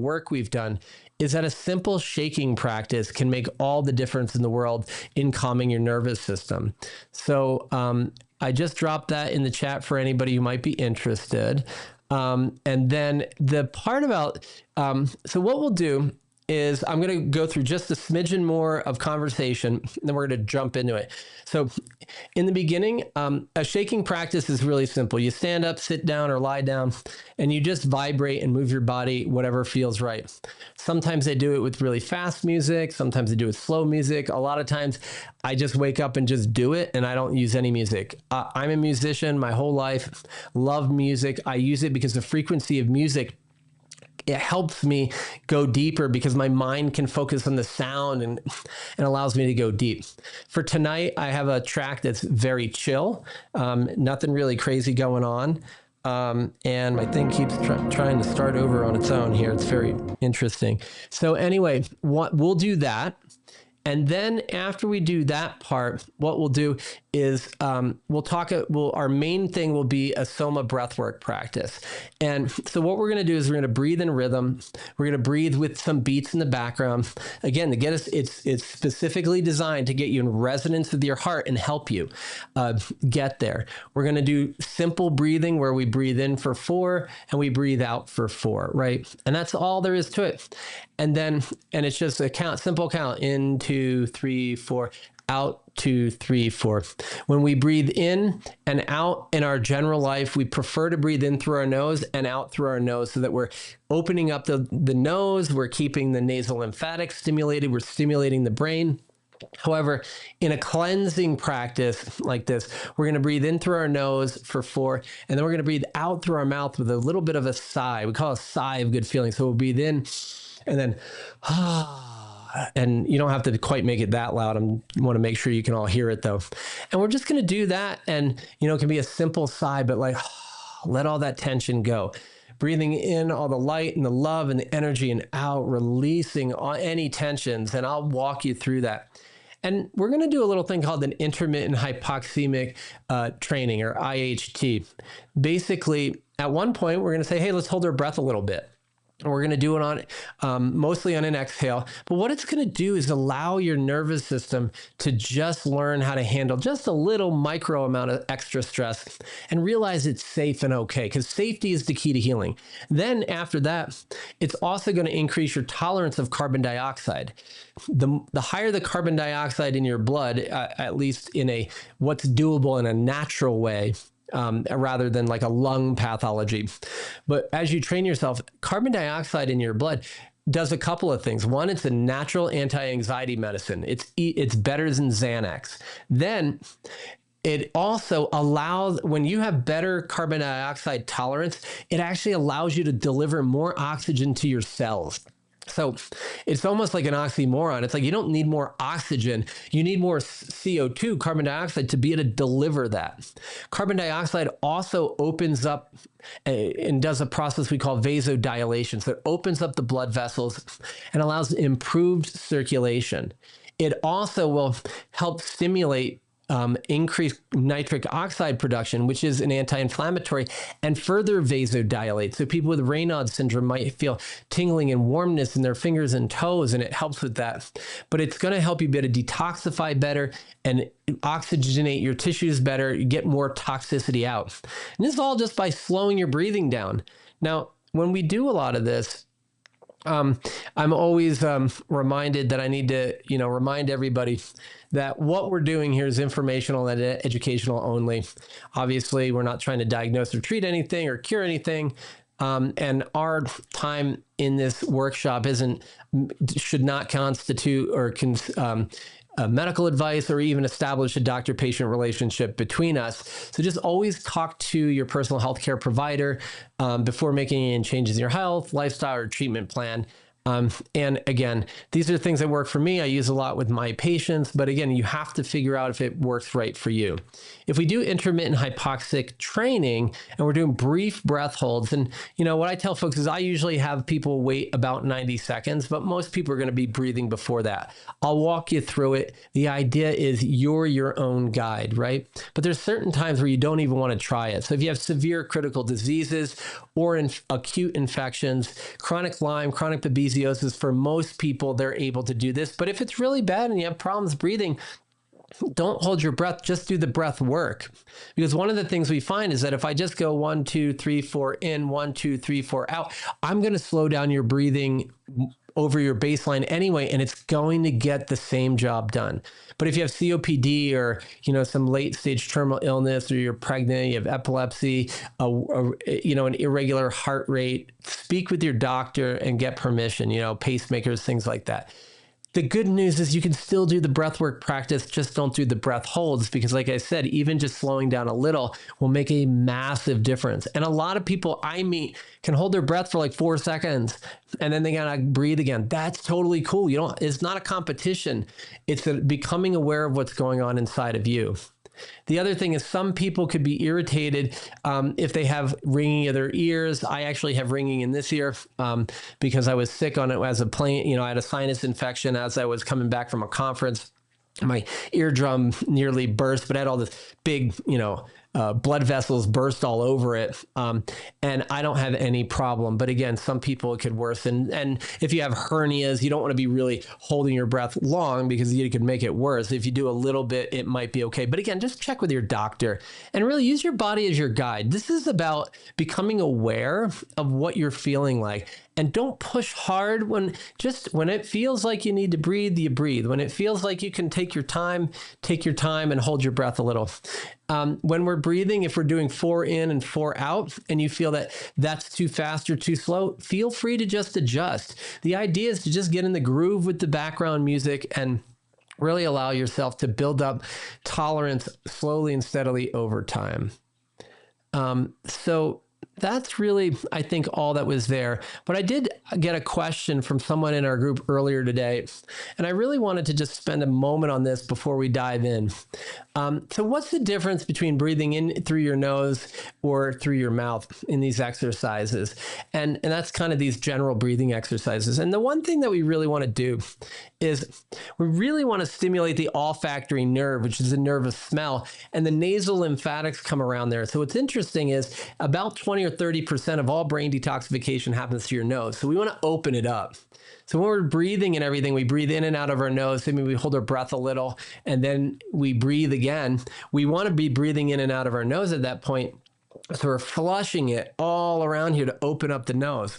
work we've done is that a simple shaking practice can make all the difference in the world in calming your nervous system. So I just dropped that in the chat for anybody who might be interested. And then the part about, so what we'll do is I'm going to go through just a smidgen more of conversation, and then we're going to jump into it. So in the beginning, a shaking practice is really simple. You stand up, sit down, or lie down, and you just vibrate and move your body, whatever feels right. Sometimes I do it with really fast music. Sometimes I do it with slow music. A lot of times I just wake up and just do it, and I don't use any music. I'm a musician my whole life, love music. I use it because the frequency of music, it helps me go deeper because my mind can focus on the sound and allows me to go deep. For tonight, I have a track that's very chill, nothing really crazy going on. And my thing keeps trying to start over on its own here. It's very interesting. So anyway, we'll do that. And then after we do that part, what we'll do is our main thing will be a soma breathwork practice. And so what we're going to do is we're going to breathe in rhythm. We're going to breathe with some beats in the background. Again, to get us, it's specifically designed to get you in resonance with your heart and help you get there. We're going to do simple breathing where we breathe in for 4 and we breathe out for 4, right? And that's all there is to it. And it's just a simple count, in, 2, 3, 4, out, 2, 3, 4. When we breathe in and out in our general life, we prefer to breathe in through our nose and out through our nose so that we're opening up the nose, we're keeping the nasal lymphatics stimulated, we're stimulating the brain. However, in a cleansing practice like this, we're going to breathe in through our nose for 4, and then we're going to breathe out through our mouth with a little bit of a sigh. We call it a sigh of good feeling. So we'll breathe in and then, and you don't have to quite make it that loud. I want to make sure you can all hear it though. And we're just going to do that. And, it can be a simple sigh, but like, let all that tension go. Breathing in all the light and the love and the energy, and out, releasing any tensions. And I'll walk you through that. And we're going to do a little thing called an intermittent hypoxemic training, or IHT. Basically, at one point, we're going to say, hey, let's hold our breath a little bit. And we're going to do it on mostly on an exhale. But what it's going to do is allow your nervous system to just learn how to handle just a little micro amount of extra stress and realize it's safe and okay, because safety is the key to healing. Then after that, it's also going to increase your tolerance of carbon dioxide. The higher the carbon dioxide in your blood, at least in what's doable in a natural way, rather than like a lung pathology. But as you train yourself, carbon dioxide in your blood does a couple of things. One, it's a natural anti-anxiety medicine. It's better than Xanax. Then it also allows, when you have better carbon dioxide tolerance, it actually allows you to deliver more oxygen to your cells. So it's almost like an oxymoron. It's like you don't need more oxygen. You need more CO2, carbon dioxide, to be able to deliver that. Carbon dioxide also opens up and does a process we call vasodilation. So it opens up the blood vessels and allows improved circulation. It also will help stimulate increased nitric oxide production, which is an anti-inflammatory, and further vasodilate. So people with Raynaud's syndrome might feel tingling and warmness in their fingers and toes, and it helps with that. But it's going to help you be able to detoxify better and oxygenate your tissues better, you get more toxicity out. And this is all just by slowing your breathing down. Now, when we do a lot of this, I'm always reminded that I need to, remind everybody that what we're doing here is informational and educational only. Obviously, we're not trying to diagnose or treat anything or cure anything. And our time in this workshop should not constitute or medical advice or even establish a doctor-patient relationship between us. So just always talk to your personal health care provider before making any changes in your health, lifestyle, or treatment plan. And again, these are things that work for me. I use a lot with my patients, but again, you have to figure out if it works right for you. If we do intermittent hypoxic training and we're doing brief breath holds, and what I tell folks is I usually have people wait about 90 seconds, but most people are going to be breathing before that. I'll walk you through it. The idea is you're your own guide, right? But there's certain times where you don't even want to try it. So if you have severe critical diseases or acute infections, chronic Lyme, chronic babesiosis, for most people, they're able to do this. But if it's really bad and you have problems breathing, don't hold your breath, just do the breath work. Because one of the things we find is that if I just go 1, 2, 3, 4 in, 1, 2, 3, 4 out, I'm going to slow down your breathing over your baseline anyway, and it's going to get the same job done. But if you have COPD or, some late stage terminal illness, or you're pregnant, you have epilepsy, an irregular heart rate, speak with your doctor and get permission, pacemakers, things like that. The good news is you can still do the breathwork practice, just don't do the breath holds, because like I said, even just slowing down a little will make a massive difference. And a lot of people I meet can hold their breath for like 4 seconds and then they gotta breathe again. That's totally cool. It's not a competition. It's becoming aware of what's going on inside of you. The other thing is some people could be irritated if they have ringing of their ears. I actually have ringing in this ear because I was sick on it as a plane. I had a sinus infection as I was coming back from a conference. My eardrum nearly burst, but I had all this big, blood vessels burst all over it. And I don't have any problem. But again, some people it could worsen. And if you have hernias, you don't want to be really holding your breath long because you could make it worse. If you do a little bit, it might be okay. But again, just check with your doctor and really use your body as your guide. This is about becoming aware of what you're feeling like. And don't push hard. When it feels like you need to breathe, you breathe. When it feels like you can take your time and hold your breath a little. When we're breathing, if we're doing 4 in and 4 out, and you feel that that's too fast or too slow, feel free to just adjust. The idea is to just get in the groove with the background music and really allow yourself to build up tolerance slowly and steadily over time. So that's really, I think, all that was there. But I did get a question from someone in our group earlier today, and I really wanted to just spend a moment on this before we dive in. So what's the difference between breathing in through your nose or through your mouth in these exercises? And that's kind of these general breathing exercises. And the one thing that we really want to do is we really want to stimulate the olfactory nerve, which is the nerve of smell, and the nasal lymphatics come around there. So what's interesting is about 20 or 30% of all brain detoxification happens through your nose. So we want to open it up. So when we're breathing and everything, we breathe in and out of our nose. Maybe we hold our breath a little and then we breathe again. We want to be breathing in and out of our nose at that point. So we're flushing it all around here to open up the nose,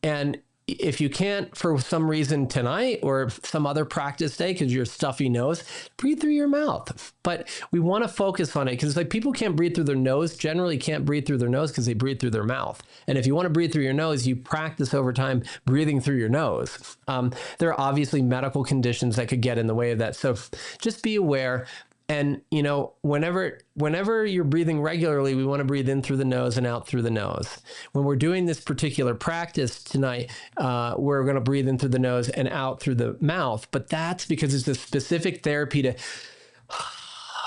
and if you can't, for some reason tonight or some other practice day, because you're a stuffy nose, breathe through your mouth. But we want to focus on it because people can't breathe through their nose, generally can't breathe through their nose because they breathe through their mouth. And if you want to breathe through your nose, you practice over time breathing through your nose. There are obviously medical conditions that could get in the way of that. So just be aware. And, whenever you're breathing regularly, we want to breathe in through the nose and out through the nose. When we're doing this particular practice tonight, we're going to breathe in through the nose and out through the mouth. But that's because it's a specific therapy to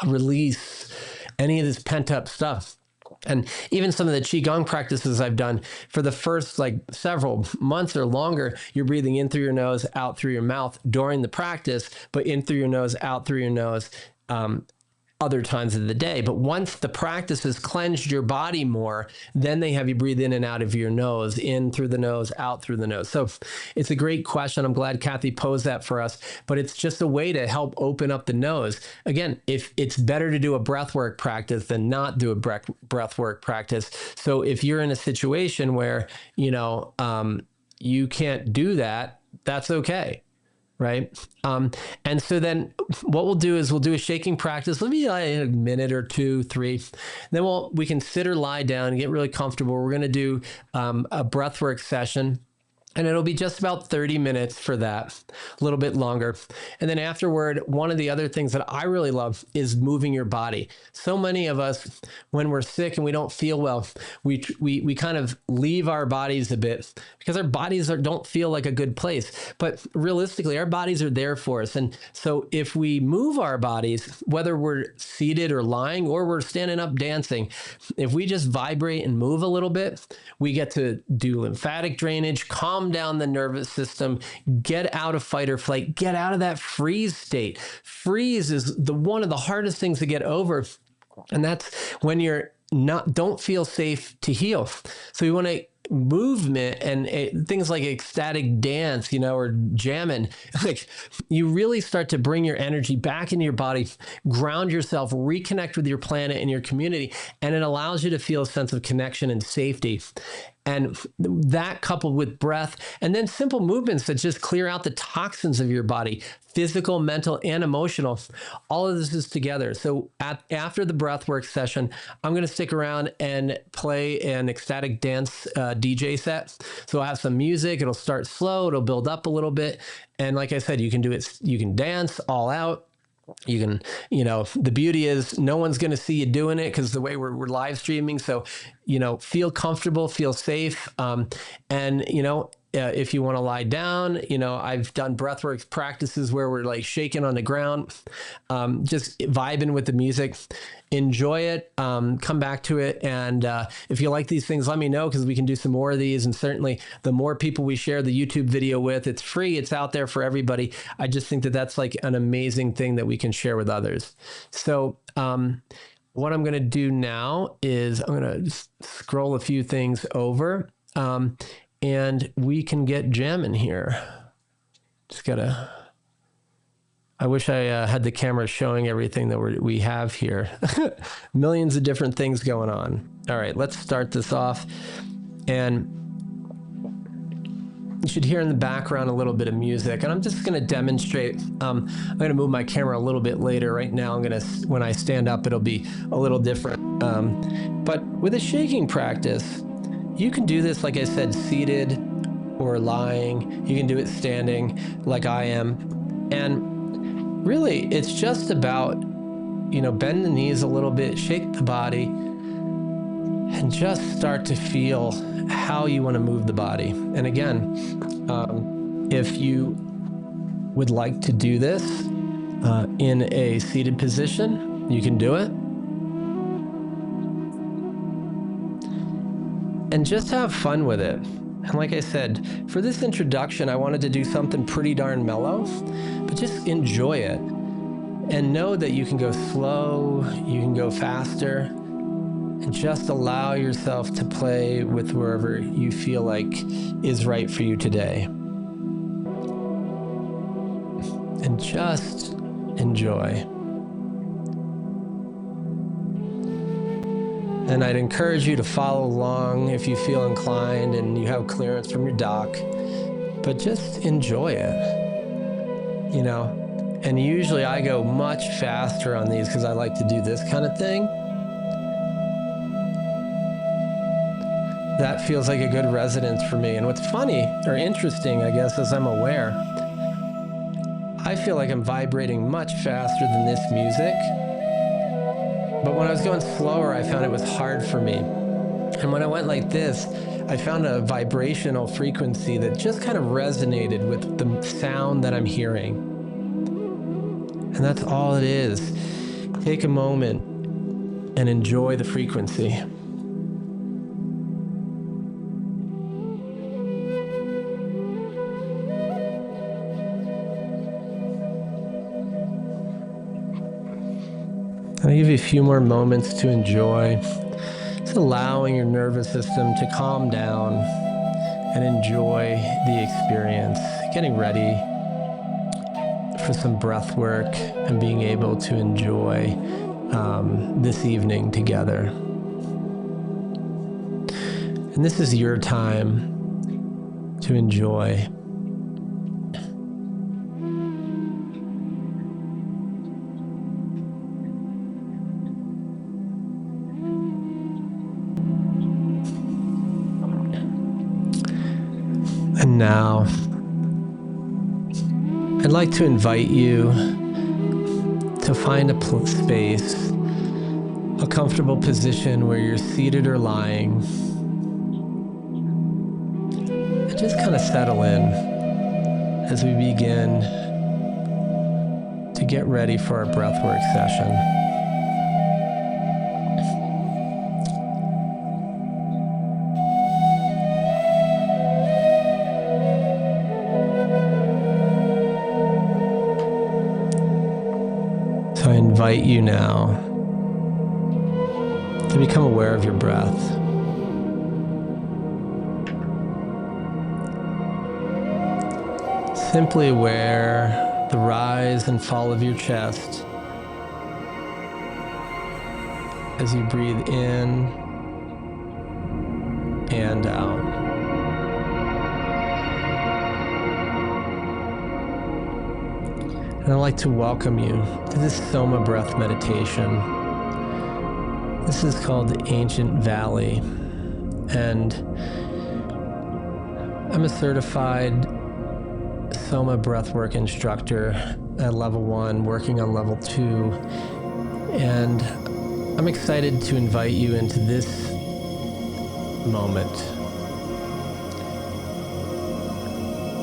release any of this pent up stuff. And even some of the Qigong practices I've done for the first several months or longer, you're breathing in through your nose, out through your mouth during the practice, but in through your nose, out through your nose, other times of the day. But once the practice has cleansed your body more, then they have you breathe in and out of your nose, in through the nose, out through the nose. So it's a great question. I'm glad Kathy posed that for us, but it's just a way to help open up the nose. Again, if it's better to do a breathwork practice than not do a breathwork practice. So if you're in a situation where, you can't do that, that's okay. Right. And so then what we'll do is we'll do a shaking practice. Maybe a minute or 2, 3. Then we can sit or lie down and get really comfortable. We're going to do a breathwork session. And it'll be just about 30 minutes for that, a little bit longer. And then afterward, one of the other things that I really love is moving your body. So many of us, when we're sick and we don't feel well, we kind of leave our bodies a bit because our bodies don't feel like a good place. But realistically, our bodies are there for us. And so if we move our bodies, whether we're seated or lying or we're standing up dancing, if we just vibrate and move a little bit, we get to do lymphatic drainage, calm down the nervous system, get out of fight or flight, get out of that freeze state. Freeze is one of the hardest things to get over. And that's when you're don't feel safe to heal. So we want to movement and things like ecstatic dance, or jamming, like you really start to bring your energy back into your body, ground yourself, reconnect with your planet and your community, and it allows you to feel a sense of connection and safety. And that coupled with breath and then simple movements that just clear out the toxins of your body, physical, mental, and emotional, all of this is together. So after the breathwork session, I'm going to stick around and play an ecstatic dance DJ set. So I'll have some music. It'll start slow. It'll build up a little bit. And like I said, you can do it. You can dance all out. You can, the beauty is no one's going to see you doing it because the way we're live streaming. So, feel comfortable, feel safe. If you want to lie down, I've done breathwork practices where we're like shaking on the ground, just vibing with the music. Enjoy it. Come back to it. And if you like these things, let me know because we can do some more of these. And certainly the more people we share the YouTube video with, it's free. It's out there for everybody. I just think that that's like an amazing thing that we can share with others. So what I'm going to do now is I'm going to just scroll a few things over and we can get jamming here. Just got to... I wish I had the camera showing everything that we have here. Millions of different things going on. All right, let's start this off. And you should hear in the background a little bit of music. And I'm just going to demonstrate. I'm going to move my camera a little bit later. Right now, when I stand up, it'll be a little different. But with a shaking practice, you can do this, like I said, seated or lying. You can do it standing like I am. And really, it's just about, bend the knees a little bit, shake the body, and just start to feel how you want to move the body. And again, if you would like to do this in a seated position, you can do it. And just have fun with it. And like I said, for this introduction, I wanted to do something pretty darn mellow, but just enjoy it and know that you can go slow, you can go faster, and just allow yourself to play with wherever you feel like is right for you today. And just enjoy. And I'd encourage you to follow along if you feel inclined and you have clearance from your doc, but just enjoy it, And usually I go much faster on these because I like to do this kind of thing. That feels like a good resonance for me. And what's funny or interesting, I guess, as I'm aware, I feel like I'm vibrating much faster than this music. But when I was going slower, I found it was hard for me. And when I went like this, I found a vibrational frequency that just kind of resonated with the sound that I'm hearing. And that's all it is. Take a moment and enjoy the frequency. I'll give you a few more moments to enjoy. Just allowing your nervous system to calm down and enjoy the experience. Getting ready for some breath work and being able to enjoy this evening together. And this is your time to enjoy. And now, I'd like to invite you to find a space, a comfortable position where you're seated or lying, and just kind of settle in as we begin to get ready for our breathwork session. So I invite you now to become aware of your breath. Simply aware the rise and fall of your chest as you breathe in and out. And I'd like to welcome you to this Soma breath meditation. This is called the Ancient Valley, and I'm a certified Soma breathwork instructor at level 1, working on level 2, and I'm excited to invite you into this moment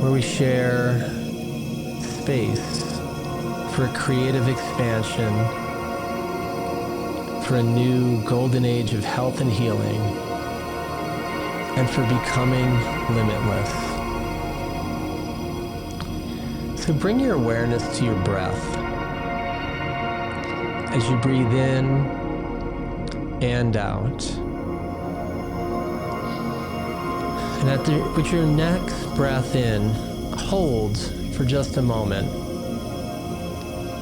where we share space for a creative expansion, for a new golden age of health and healing, and for becoming limitless. So bring your awareness to your breath as you breathe in and out. And with your next breath in, hold for just a moment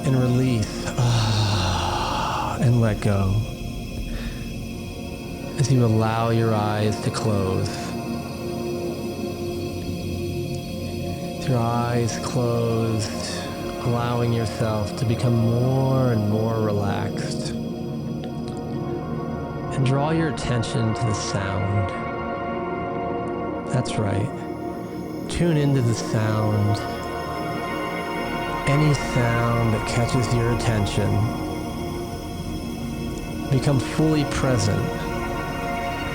and release and let go as you allow your eyes to close. With your eyes closed, allowing yourself to become more and more relaxed. And draw your attention to the sound. That's right. Tune into the sound. Any sound that catches your attention. Become fully present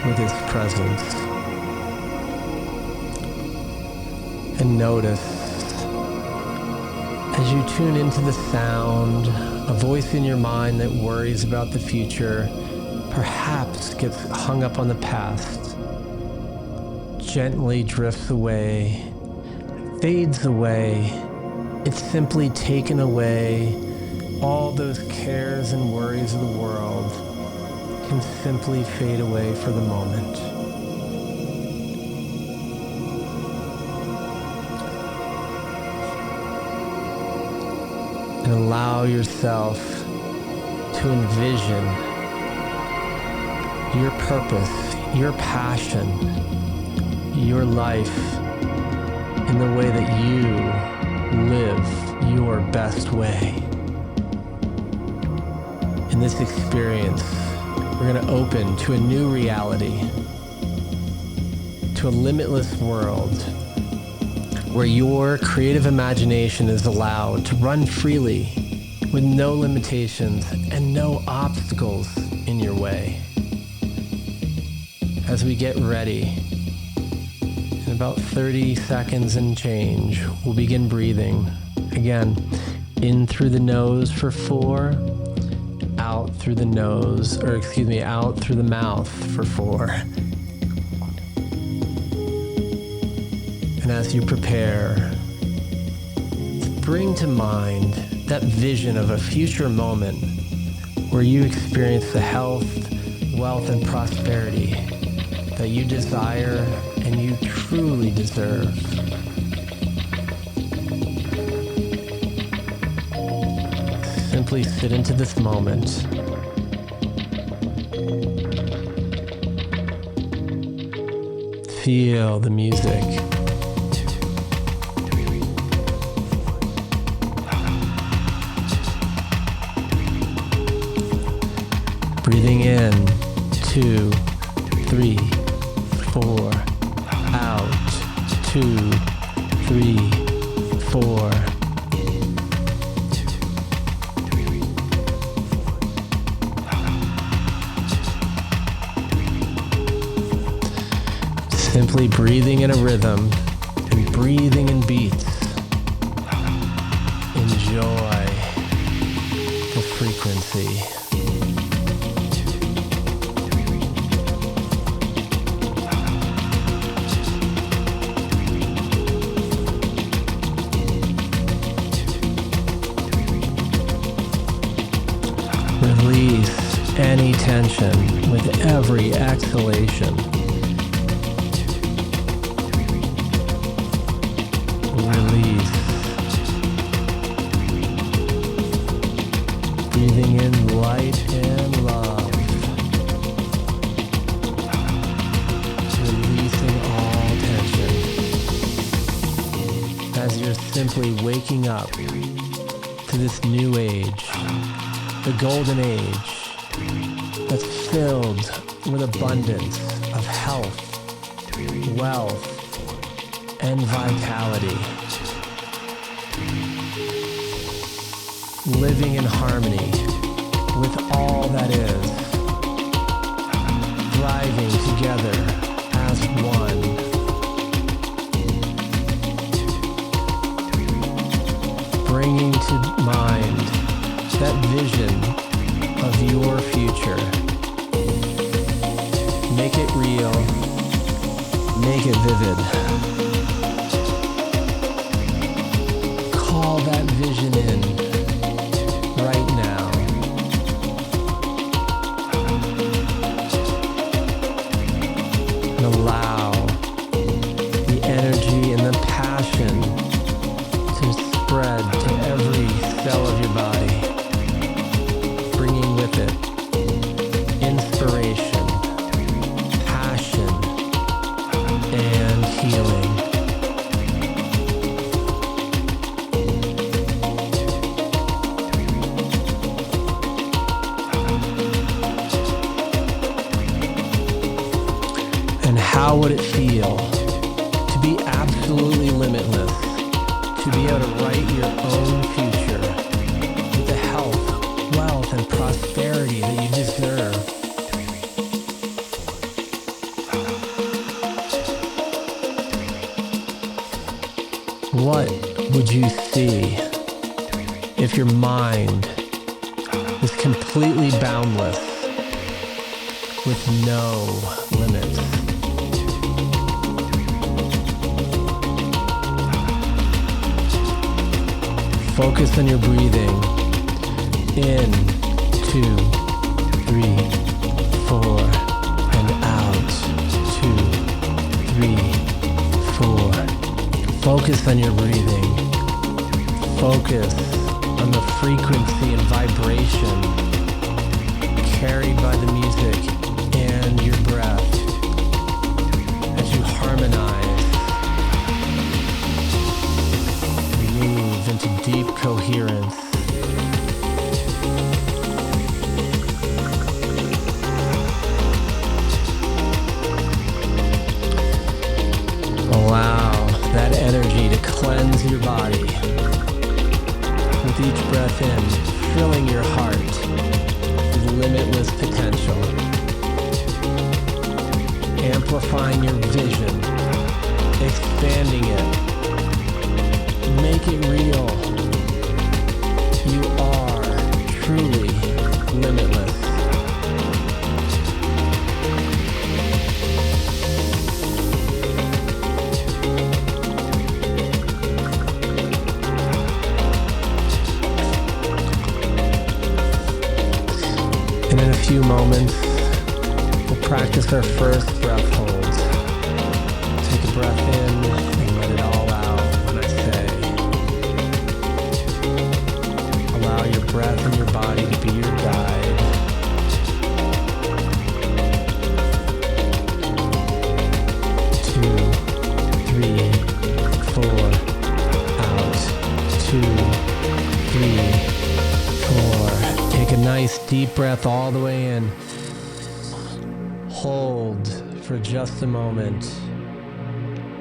with its presence. And notice, as you tune into the sound, a voice in your mind that worries about the future, perhaps gets hung up on the past, gently drifts away, fades away. It's simply taken away. All those cares and worries of the world can simply fade away for the moment. And allow yourself to envision your purpose, your passion, your life in the way that you live your best way. In this experience, we're going to open to a new reality, to a limitless world where your creative imagination is allowed to run freely with no limitations and no obstacles in your way. As we get ready, in about 30 seconds and change, we'll begin breathing. Again, in through the nose for 4, out through the out through the mouth for 4. And as you prepare, bring to mind that vision of a future moment where you experience the health, wealth, and prosperity that you desire and you truly deserve. Simply sit into this moment. Feel the music. Breathing in, 2, 3, 4, out, 2, 2, 3, 4. Simply breathing in a rhythm and breathing in beats. Enjoy the frequency. Release any tension with every exhalation. Release. Breathing in light and love. Releasing all tension. As you're simply waking up to this new age, the golden age that's filled with abundance of health, wealth, and vitality. Living in harmony with all that is. Thriving together as one. Bringing to mind that vision of your future. Make it real. Make it vivid. Call that vision in right now. And allow the energy and the passion to spread to every cell of your body, bringing with it inspiration, passion, and healing. And how would it feel to be absolutely limitless, to be able to write your own future with the health, wealth, and prosperity that you deserve? What would you see if your mind was completely boundless with no limits? Focus on your breathing. In, 2, 3, 4, and out. 2, 3, 4. Focus on your breathing. Focus on the frequency and vibration carried by the music and your breath as you harmonize. Move into deep coherence. Allow that energy to cleanse your body. With each breath in, filling your heart with limitless potential. Amplifying your vision, expanding it. Make it real. You are truly limitless. And in a few moments, we'll practice our first breath holds. Take a breath in and let it all out when I say. Allow your breath and your body to be your guide. Two, three, four, out. 2, 3, 4. Take a nice deep breath all the way in. Hold for just a moment.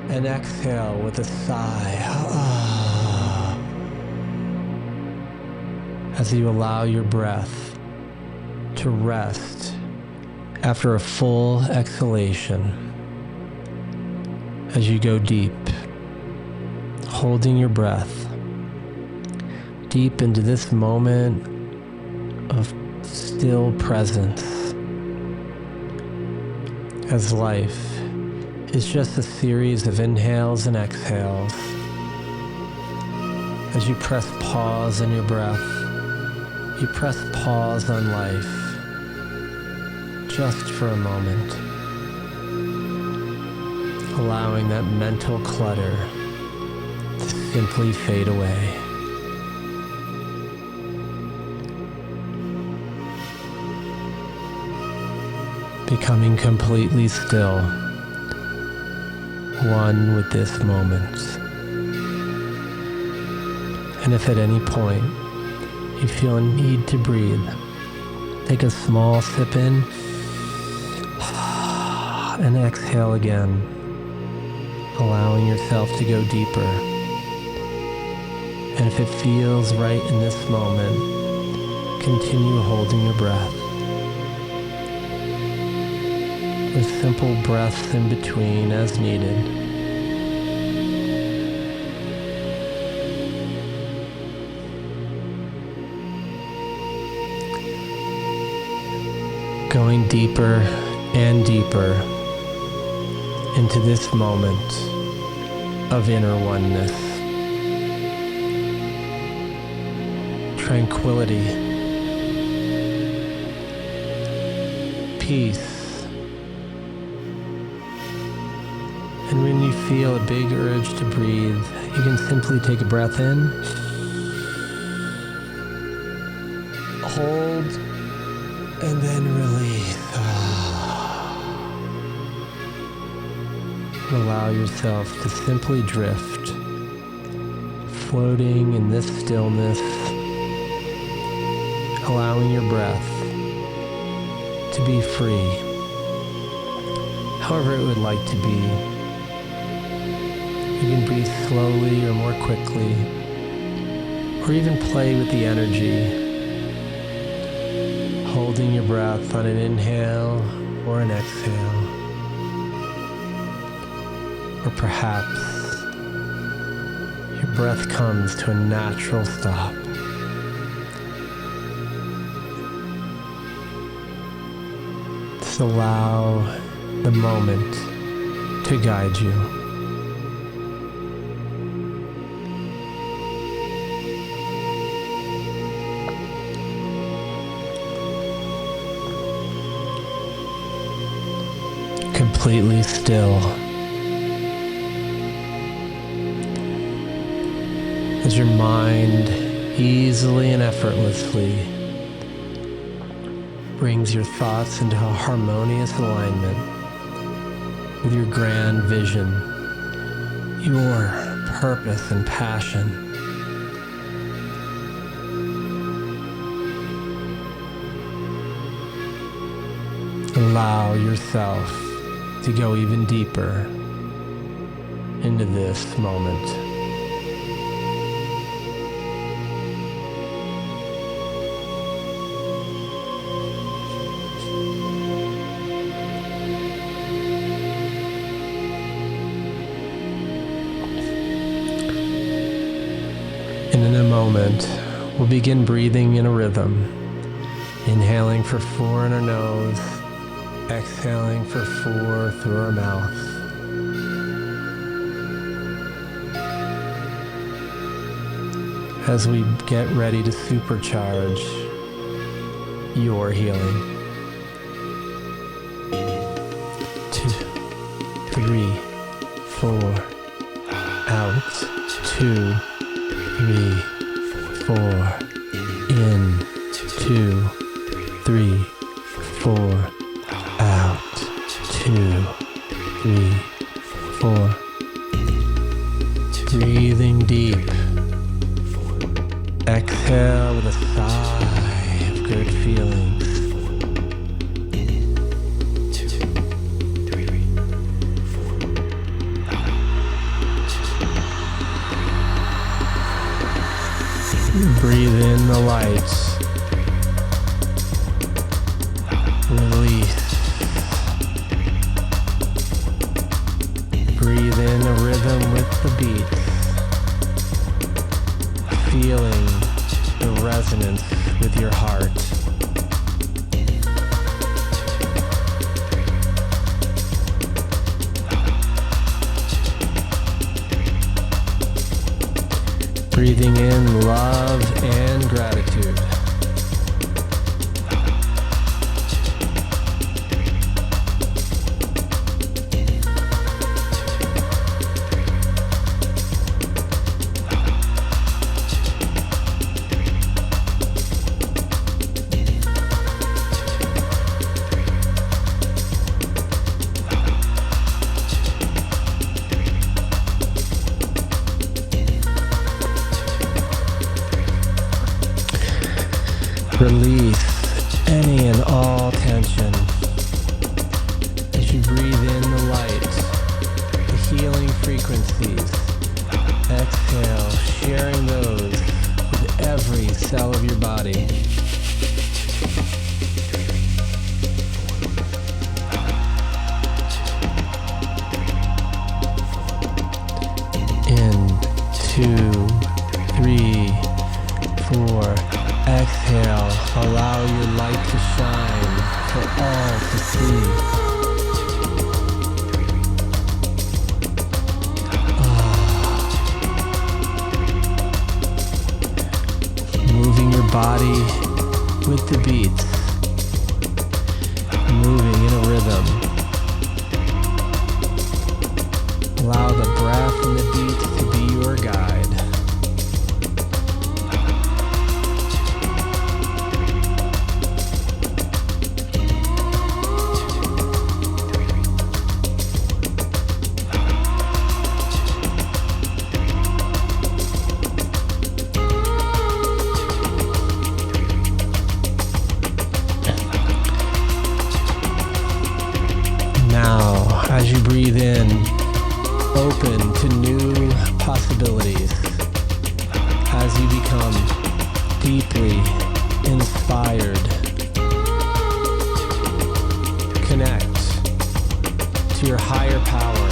And exhale with a sigh. As you allow your breath to rest after a full exhalation. As you go deep, holding your breath deep into this moment of still presence, as life is just a series of inhales and exhales. As you press pause on your breath, you press pause on life just for a moment, allowing that mental clutter to simply fade away. Becoming completely still, one with this moment. And if at any point you feel a need to breathe, take a small sip in and exhale again, allowing yourself to go deeper. And if it feels right in this moment, continue holding your breath, with simple breaths in between as needed. Going deeper and deeper into this moment of inner oneness. Tranquility, peace. And when you feel a big urge to breathe, you can simply take a breath in, hold, and then release. Allow yourself to simply drift, floating in this stillness, allowing your breath to be free, however it would like to be. You can breathe slowly or more quickly, or even play with the energy, holding your breath on an inhale or an exhale. Or perhaps your breath comes to a natural stop. Just allow the moment to guide you. Completely still. As your mind easily and effortlessly brings your thoughts into a harmonious alignment with your grand vision, your purpose and passion. Allow yourself to go even deeper into this moment. And in a moment, we'll begin breathing in a rhythm, inhaling for 4 in our nose, exhaling for 4 through our mouth. As we get ready to supercharge your healing. 2, 3, 4, out. 2, 3, 4, in. 2, 3, 4, out. 2, 3, 4. Breathing deep. Exhale with a sigh of good feelings. Breathe in the lights. Release. Breathe in a rhythm with the beat. Feeling the resonance with your heart. Breathing in love and gratitude. Release any and all tension as you breathe in the light, the healing frequencies. Exhale, sharing those with every cell of your body. In 2, 3, 4. Exhale, allow your light to shine for all to see. Moving your body with the beats, moving in a rhythm. Allow the breath and the beats to be your guide. As you breathe in, open to new possibilities. As you become deeply inspired, connect to your higher power.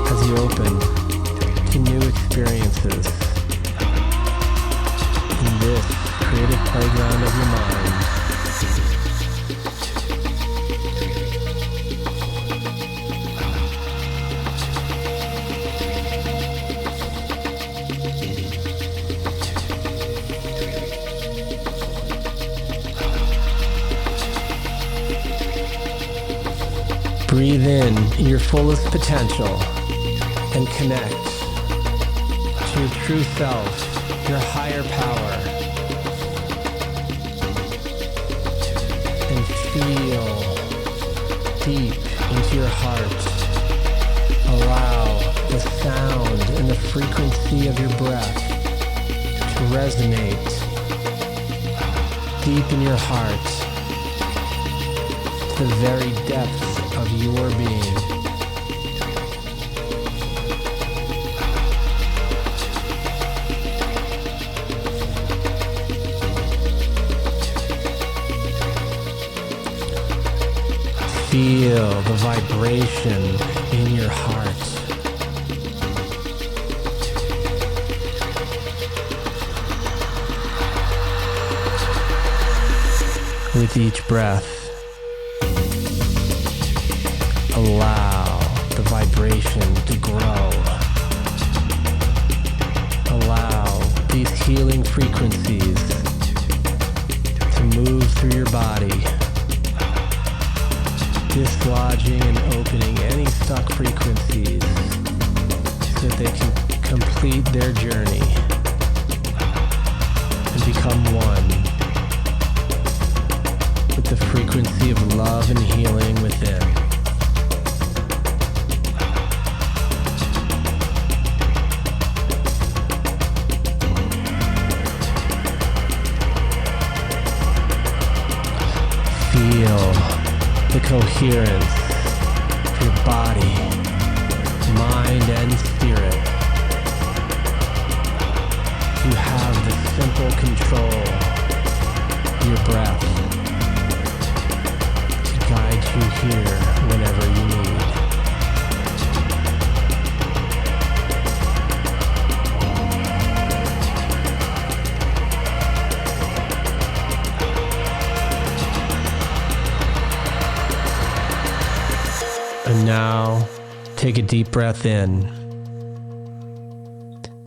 As you open to new experiences in this creative playground of your mind. Breathe in your fullest potential and connect to your true self, your higher power, and feel deep into your heart. Allow the sound and the frequency of your breath to resonate deep in your heart to the very depths of your being. Feel the vibration in your heart. With each breath, allow the vibration to grow. Allow these healing frequencies to move through your body, dislodging and opening any stuck frequencies so that they can complete their journey and become one with the frequency of love and healing within. Feel the coherence of your body, mind, and spirit. control your breath to guide you here whenever you need. And now, take a deep breath in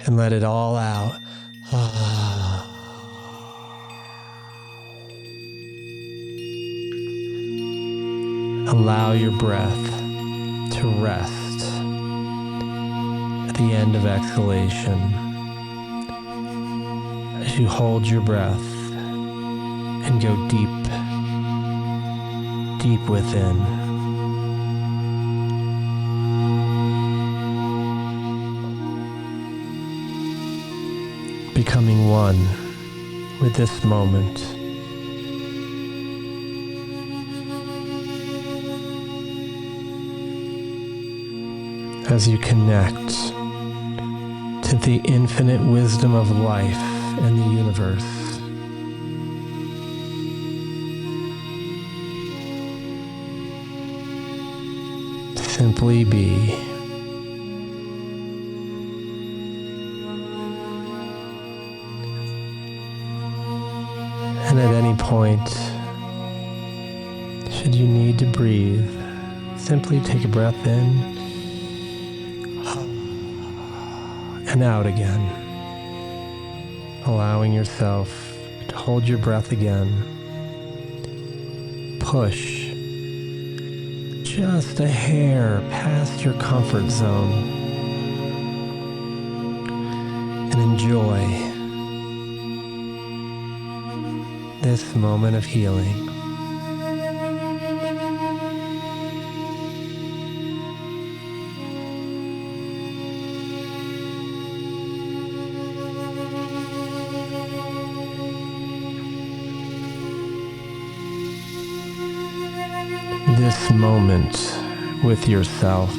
and let it all out. Allow your breath to rest at the end of exhalation as you hold your breath and go deep, deep within. Becoming one with this moment. As you connect to the infinite wisdom of life and the universe. Simply be. And at any point, should you need to breathe, simply take a breath in and out again, allowing yourself to hold your breath again. Push just a hair past your comfort zone and enjoy this moment of healing. This moment with yourself.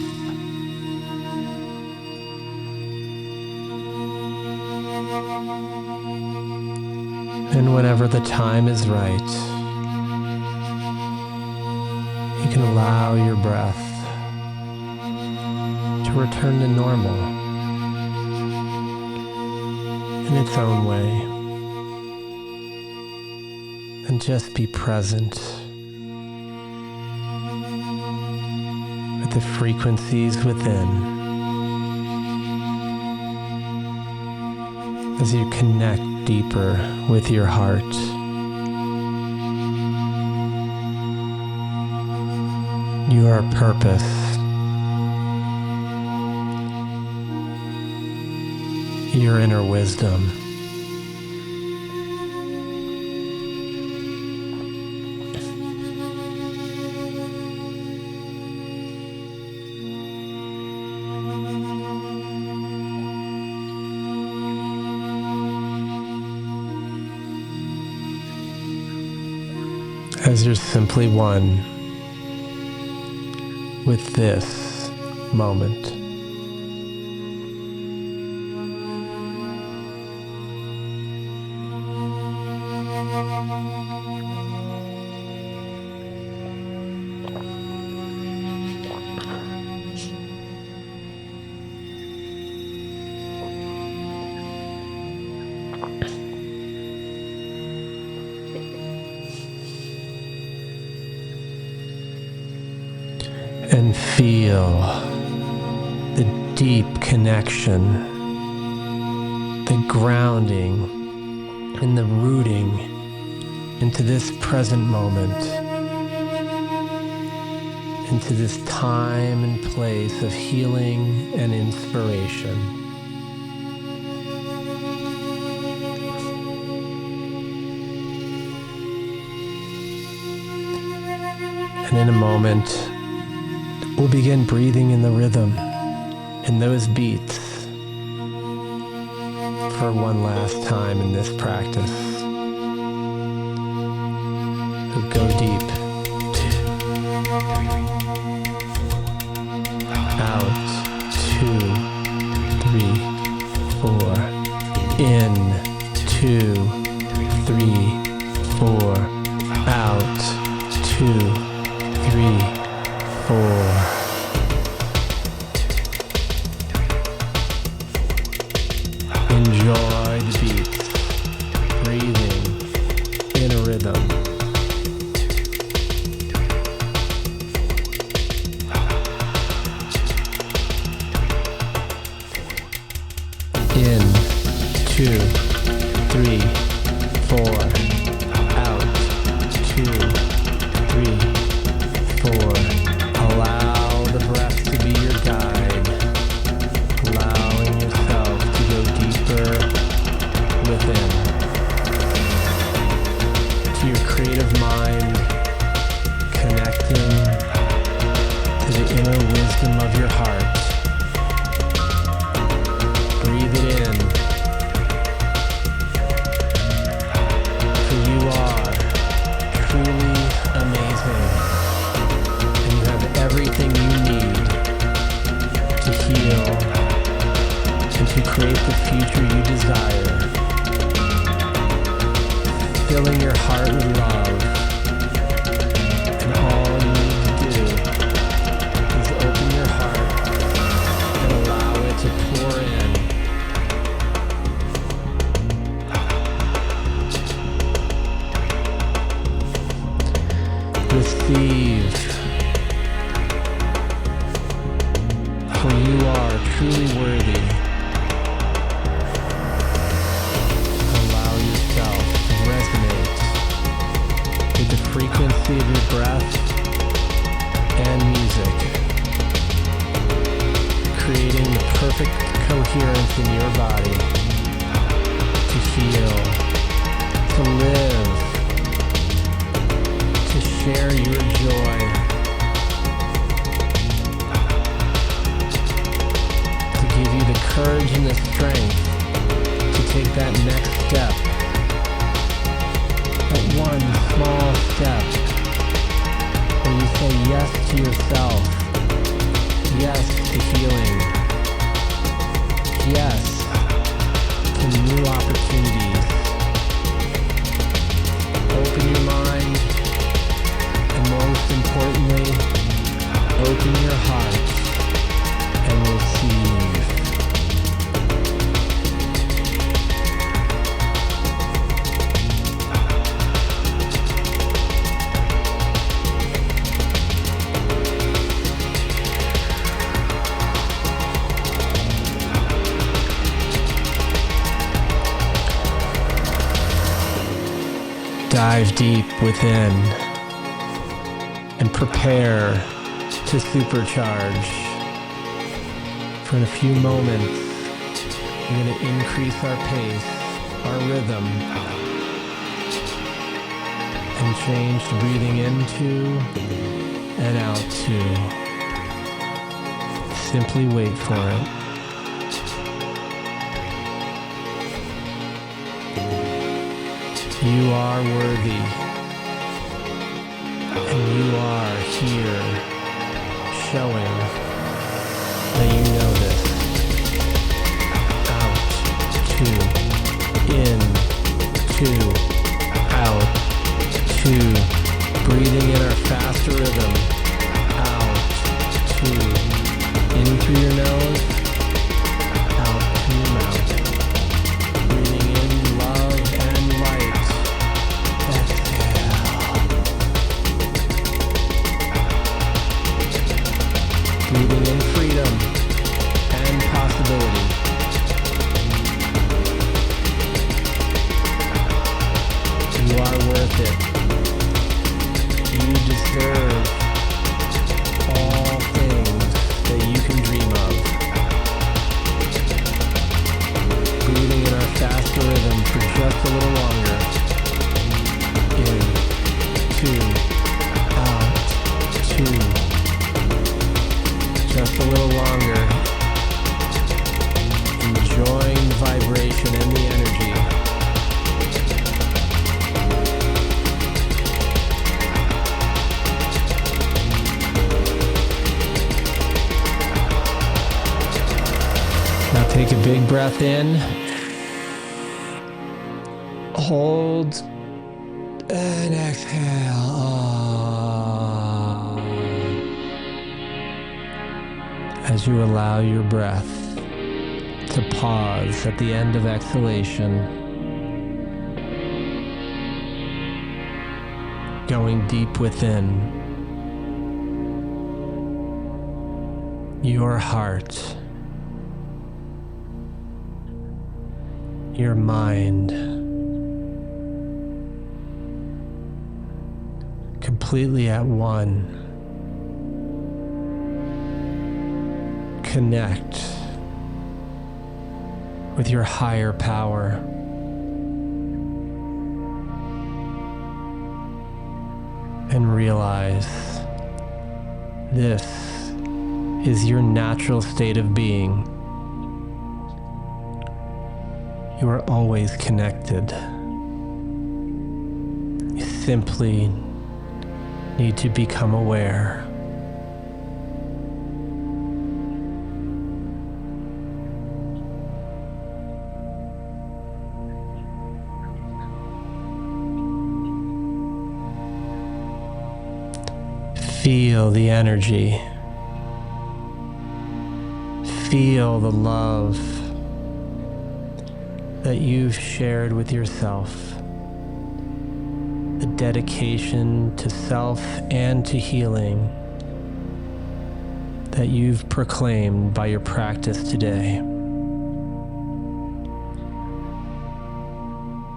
And whenever the time is right, you can allow your breath to return to normal in its own way. And just be present with the frequencies within as you connect deeper with your heart. Your purpose. Your inner wisdom. As you're simply one with this moment. And feel the deep connection, the grounding, and the rooting into this present moment, into this time and place of healing and inspiration. And in a moment, we'll begin breathing in the rhythm, in those beats, for one last time in this practice. So go deep. Out. 2, 3, 4. In. 2, In, 2, 3, 4. Out, 2, 3, 4. Allow the breath to be your guide. Allowing yourself to go deeper within. To your creative mind, connecting to the inner wisdom of your heart. Breathe it in. For you are truly amazing. And you have everything you need to heal and to create the future you desire. Filling your heart with love. And all you need to do is open your heart and allow it to pour in. Receive. For you are truly worthy. Allow yourself to resonate with the frequency of your breath and music, creating the perfect coherence in your body to heal, to live, to share your joy, to give you the courage and the strength to take that next step, that one small step where you say yes to yourself, yes to healing, yes to new opportunities. Open your mind, and most importantly, open your heart and receive. Dive deep within and prepare to supercharge. For in a few moments, we're going to increase our pace, our rhythm, and change to breathing into and out to. Simply wait for it. You are worthy, and you are here, showing that you know this. Out, 2, in, 2, out, 2, breathing in our faster rhythm. Out, 2, in through your nose, out through your mouth. Breathing in love and light. Breathing in freedom and possibility. You are worth it. You deserve all things that you can dream of. Breathing in our faster rhythm for just a little longer. In, 2, out, 2. Just a little longer, enjoying the vibration and the energy. Now take a big breath in, hold, and exhale. As you allow your breath to pause at the end of exhalation, going deep within your heart, your mind completely at one. Connect with your higher power. And realize this is your natural state of being. You are always connected. You simply need to become aware. Feel the energy. Feel the love that you've shared with yourself. The dedication to self and to healing that you've proclaimed by your practice today.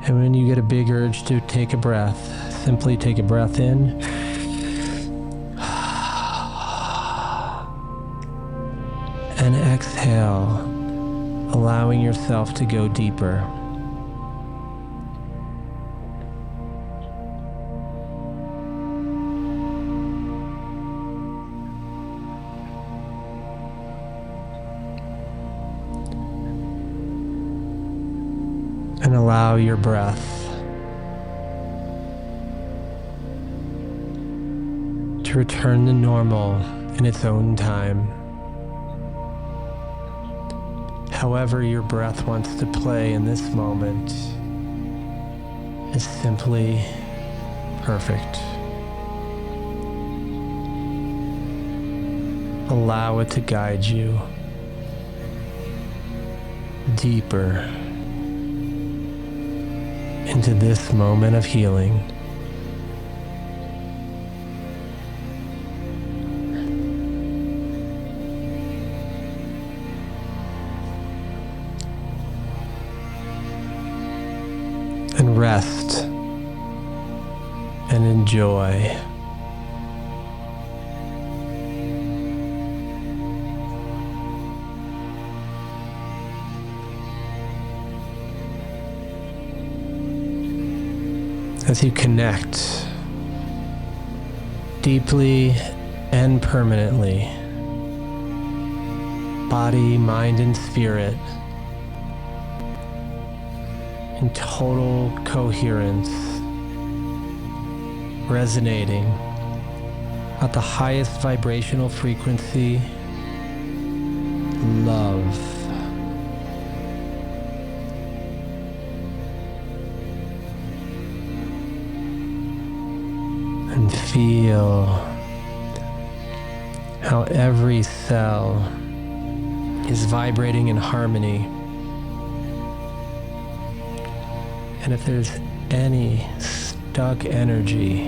And when you get a big urge to take a breath, simply take a breath in. And exhale, allowing yourself to go deeper. And allow your breath to return to normal in its own time. However your breath wants to play in this moment is simply perfect. Allow it to guide you deeper into this moment of healing. And rest and enjoy. As you connect deeply and permanently, body, mind, and spirit, in total coherence, resonating at the highest vibrational frequency, love. And feel how every cell is vibrating in harmony. And if there's any stuck energy,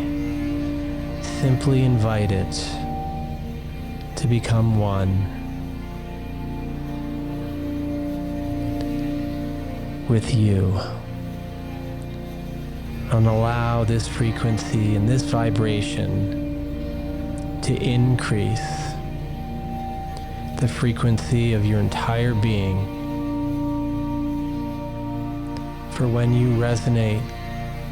simply invite it to become one with you. And allow this frequency and this vibration to increase the frequency of your entire being. For when you resonate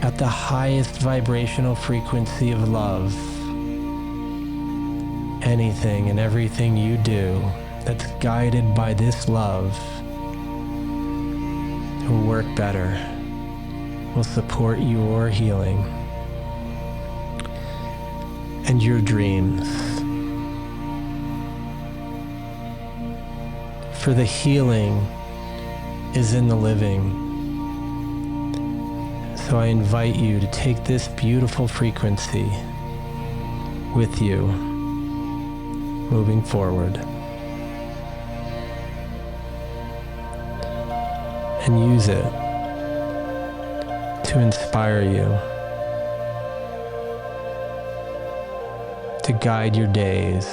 at the highest vibrational frequency of love, anything and everything you do that's guided by this love will work better, will support your healing and your dreams. For the healing is in the living. So I invite you to take this beautiful frequency with you moving forward. And use it to inspire you, to guide your days.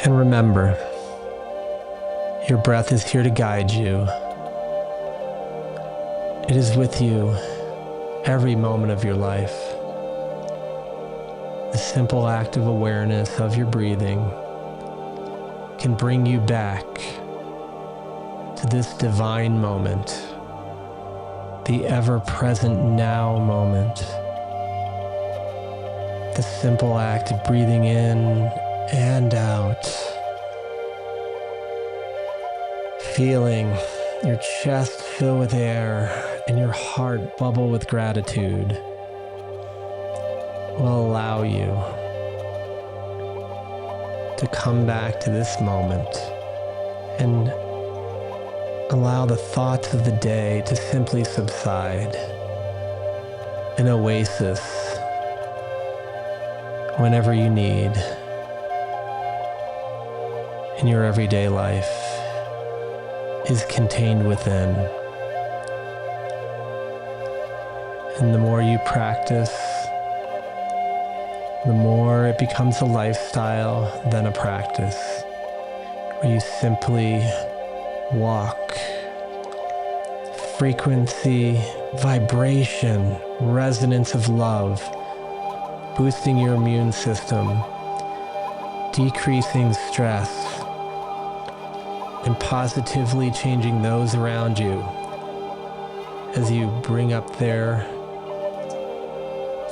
And remember, your breath is here to guide you. It is with you every moment of your life. The simple act of awareness of your breathing can bring you back to this divine moment, the ever-present now moment. The simple act of breathing in and out. Feeling your chest fill with air and your heart bubble with gratitude will allow you to come back to this moment and allow the thoughts of the day to simply subside. An oasis whenever you need in your everyday life is contained within. And the more you practice, the more it becomes a lifestyle than a practice, where you simply walk. Frequency, vibration, resonance of love, boosting your immune system, decreasing stress, and positively changing those around you as you bring up their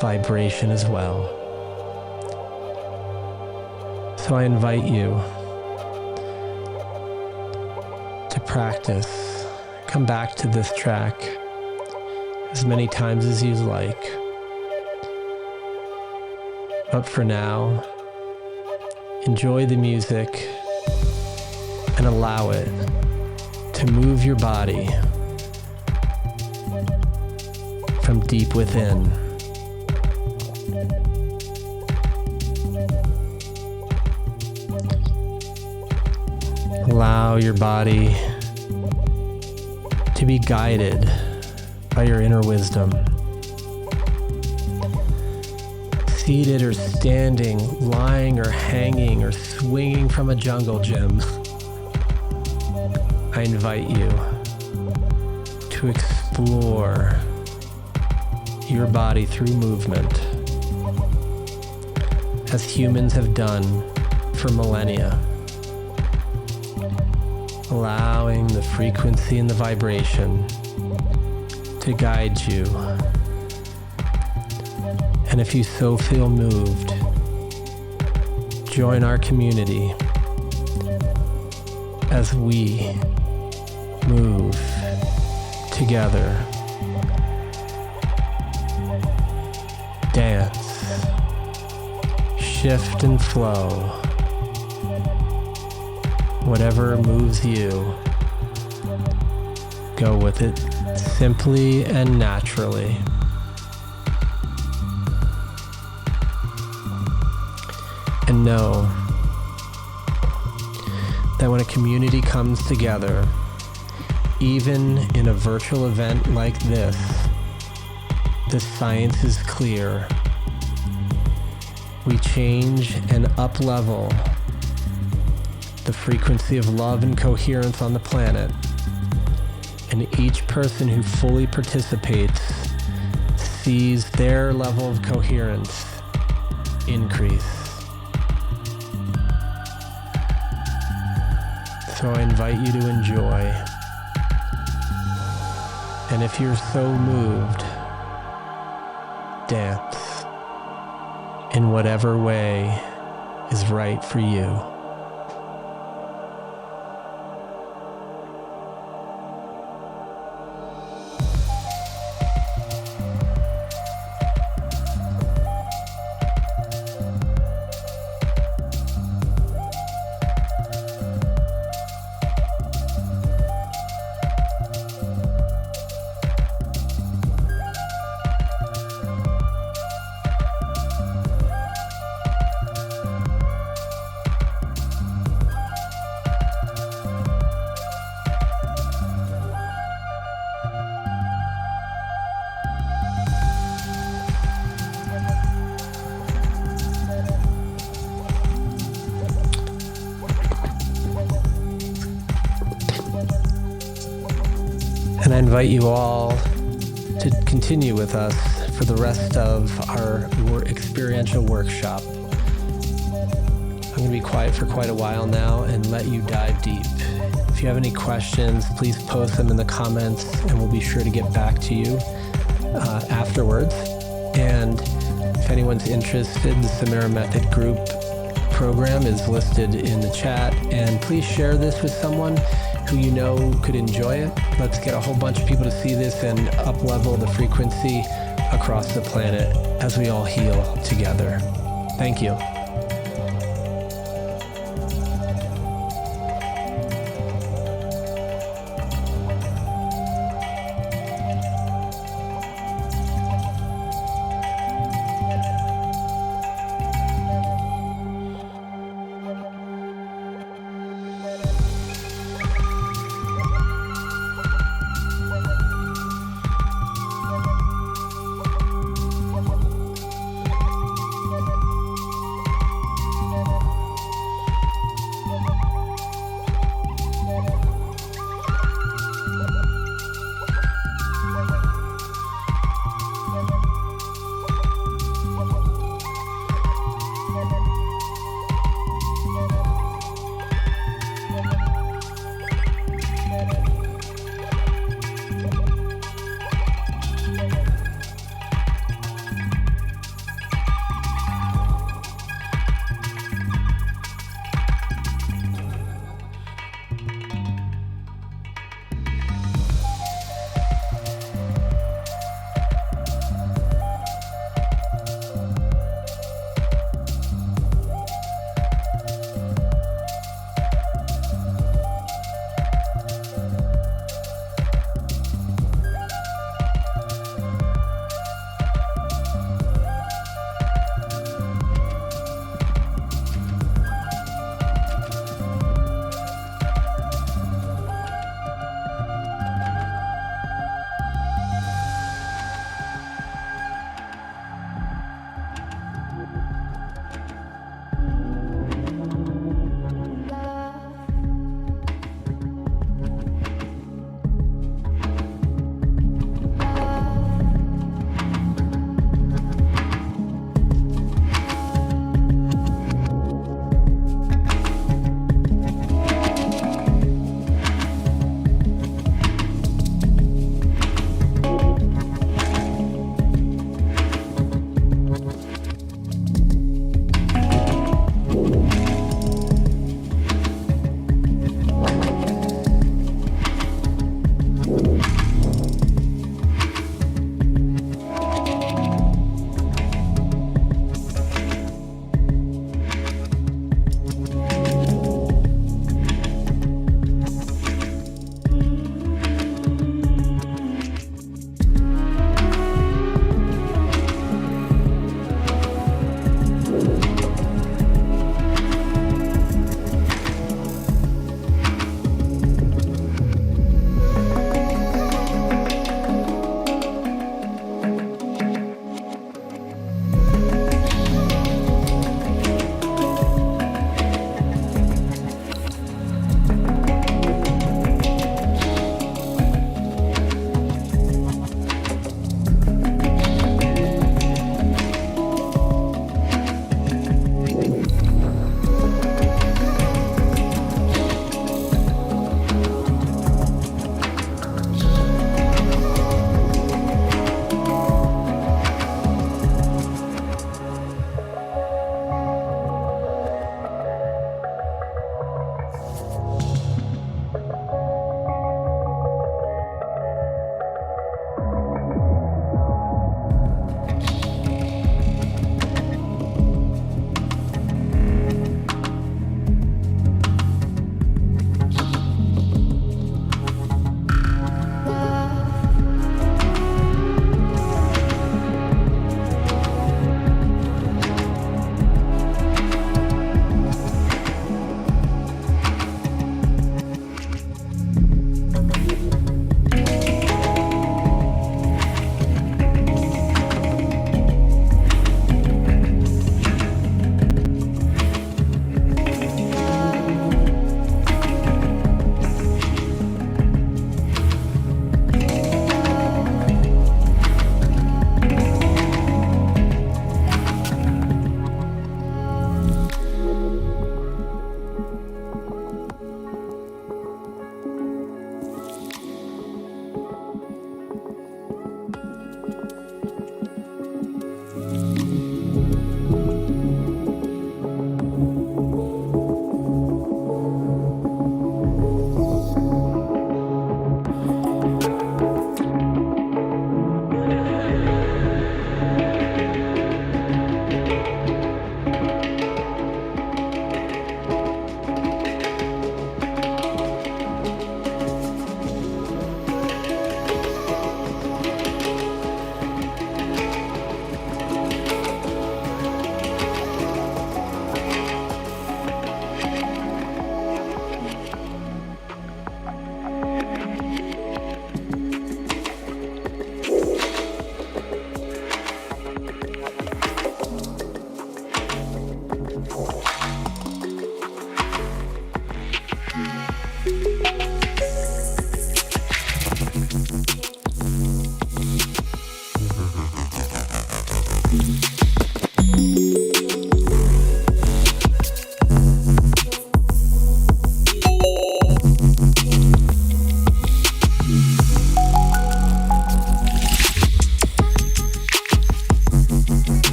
vibration as well. So I invite you to practice. Come back to this track as many times as you like. But for now, enjoy the music and allow it to move your body from deep within. Allow your body to be guided by your inner wisdom. Seated or standing, lying or hanging or swinging from a jungle gym, I invite you to explore your body through movement, as humans have done for millennia, allowing the frequency and the vibration to guide you. And if you so feel moved, join our community as we move together. Dance, shift and flow. Whatever moves you, go with it simply and naturally. And know that when a community comes together, even in a virtual event like this, the science is clear. We change and up-level the frequency of love and coherence on the planet, and each person who fully participates sees their level of coherence increase. So I invite you to enjoy. And if you're so moved, dance in whatever way is right for you. And I invite you all to continue with us for the rest of our experiential workshop. I'm going to be quiet for quite a while now and let you dive deep. If you have any questions, please post them in the comments and we'll be sure to get back to you afterwards. And if anyone's interested, the Samara Method group program is listed in the chat. And please share this with someone who you know could enjoy it. Let's get a whole bunch of people to see this and up-level the frequency across the planet as we all heal together. Thank you.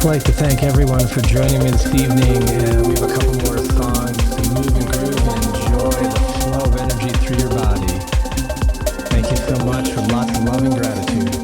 like to thank everyone for joining me this evening, and we have a couple more songs to move and groove and enjoy the flow of energy through your body. Thank you so much, with lots of love and gratitude.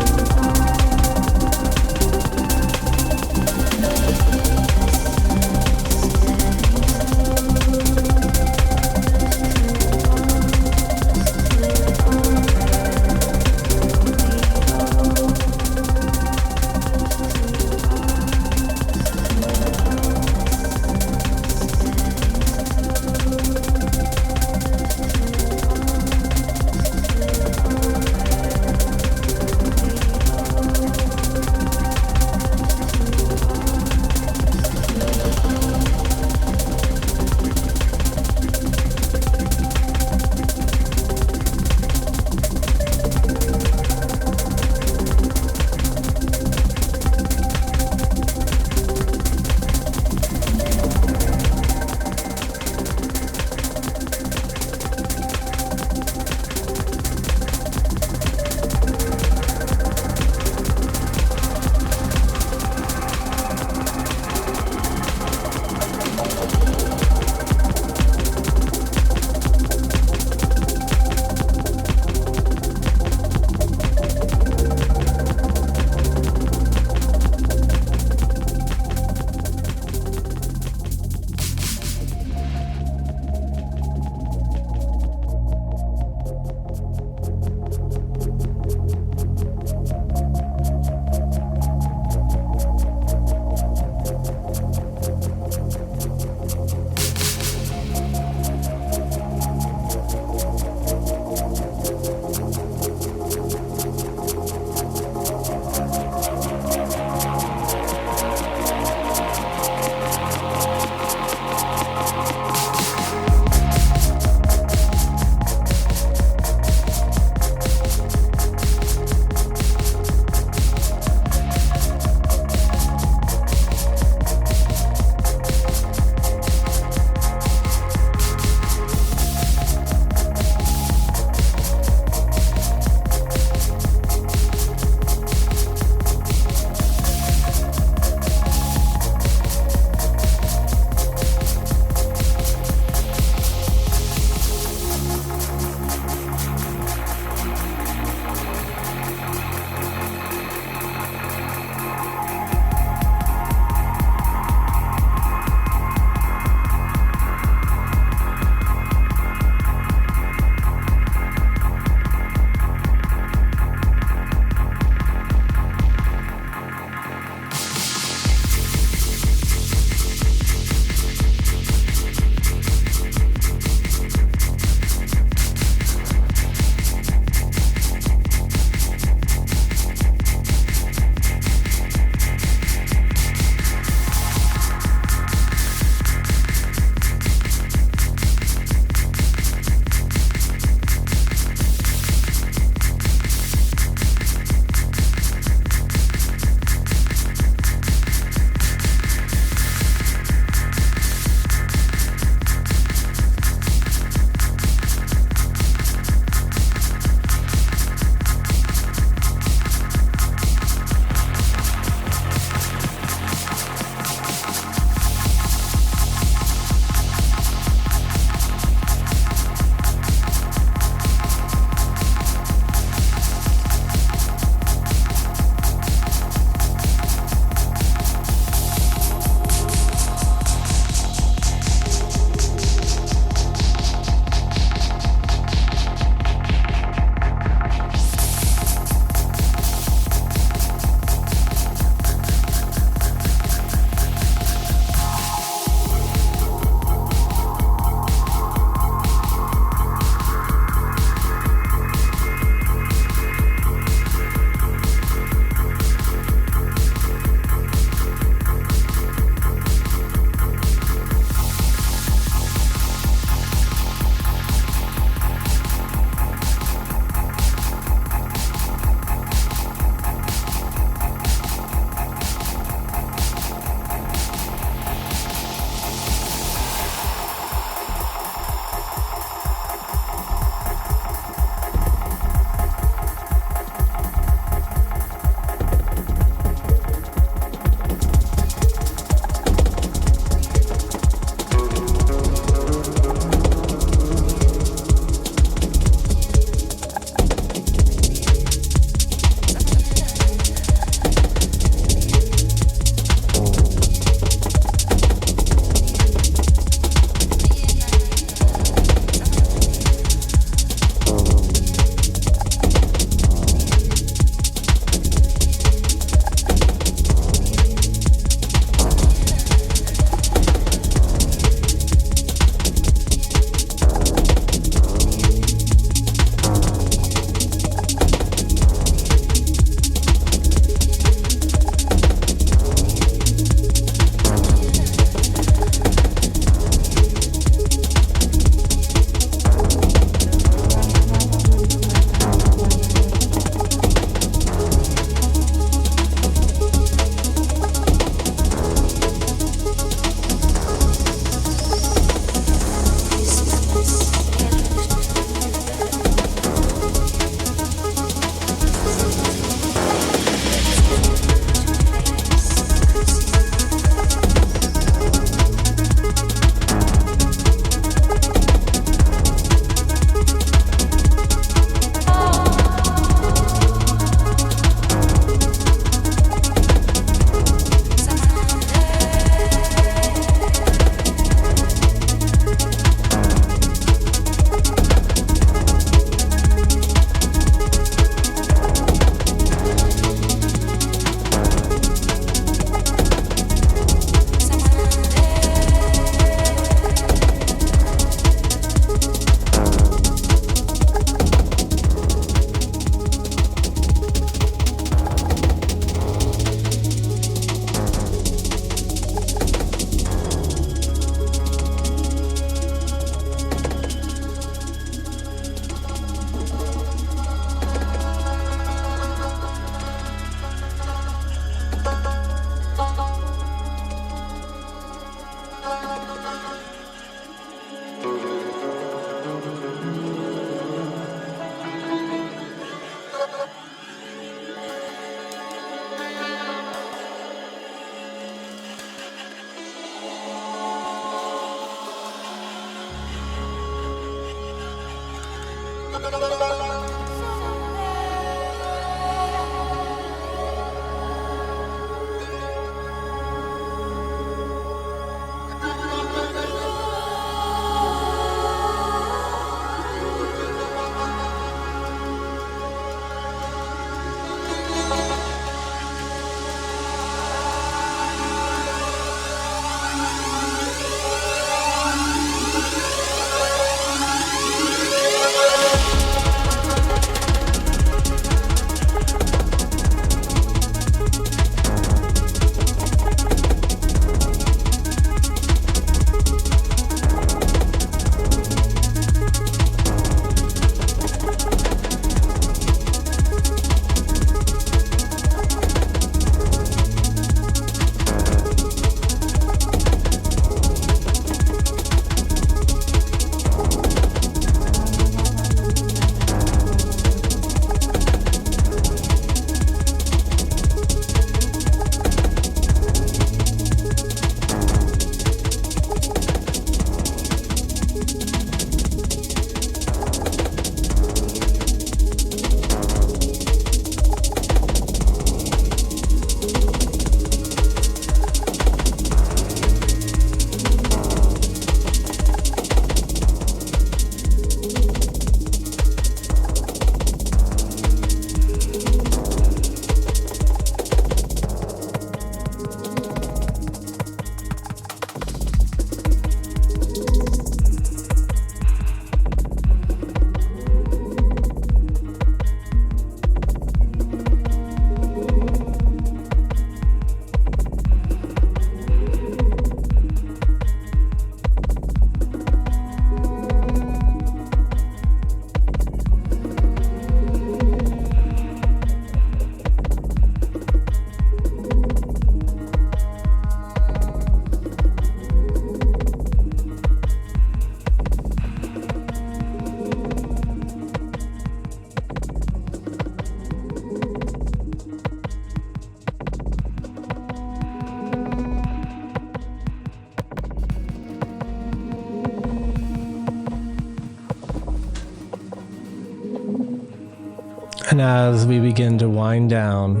And as we begin to wind down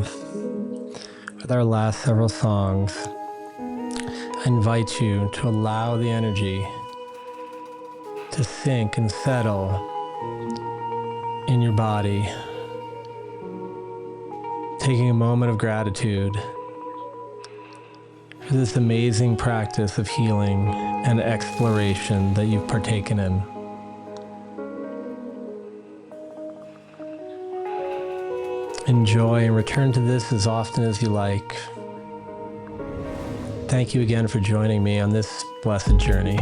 with our last several songs, I invite you to allow the energy to sink and settle in your body, taking a moment of gratitude for this amazing practice of healing and exploration that you've partaken in. Enjoy and return to this as often as you like. Thank you again for joining me on this blessed journey.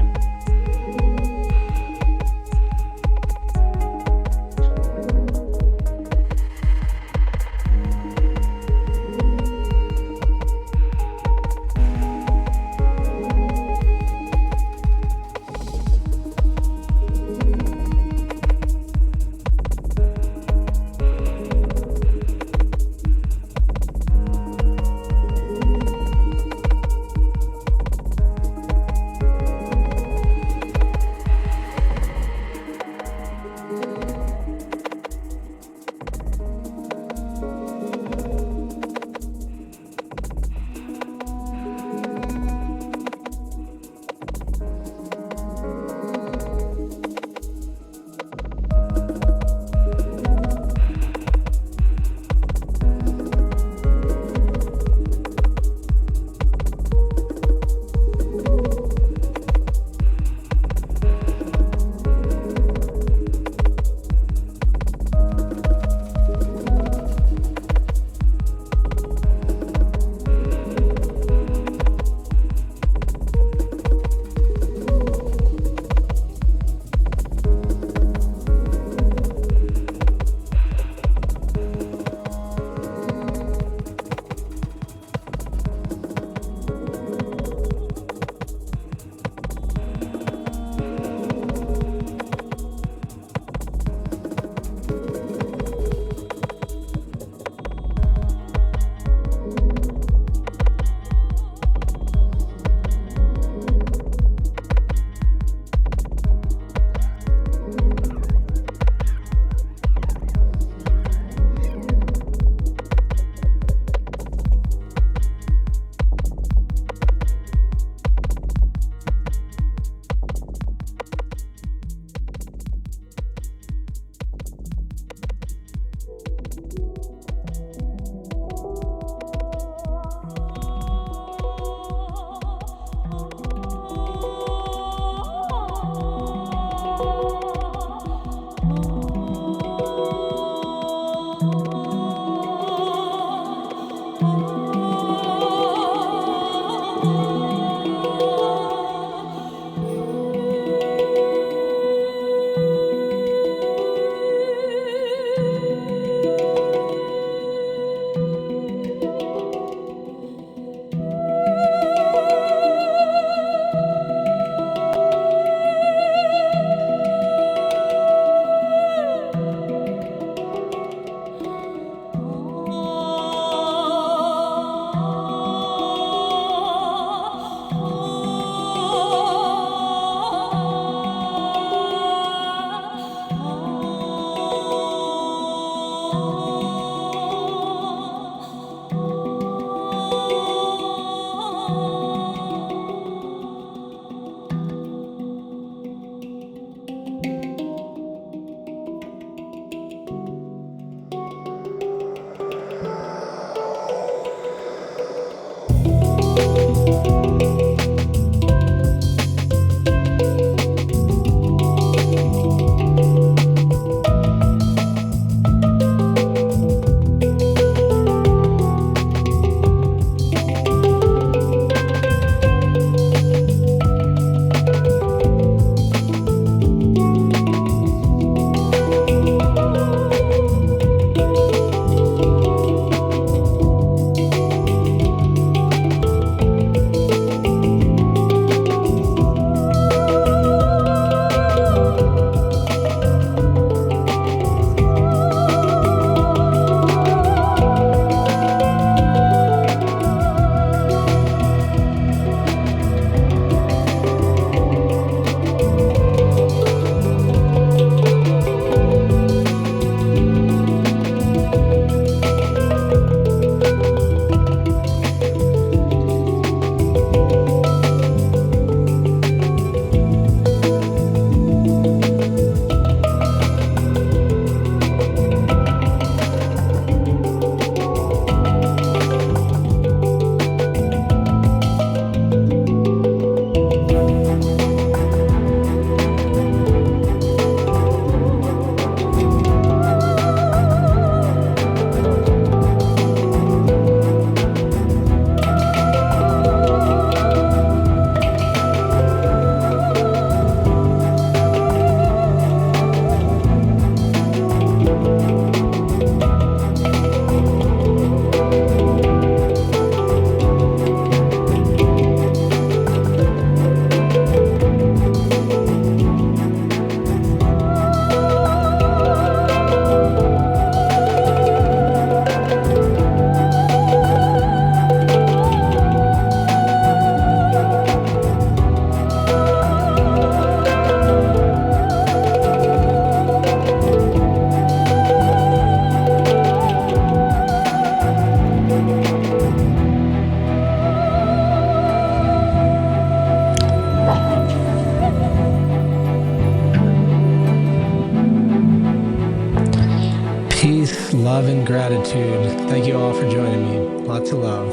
Thank you all for joining me. Lots of love.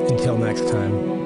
Until next time.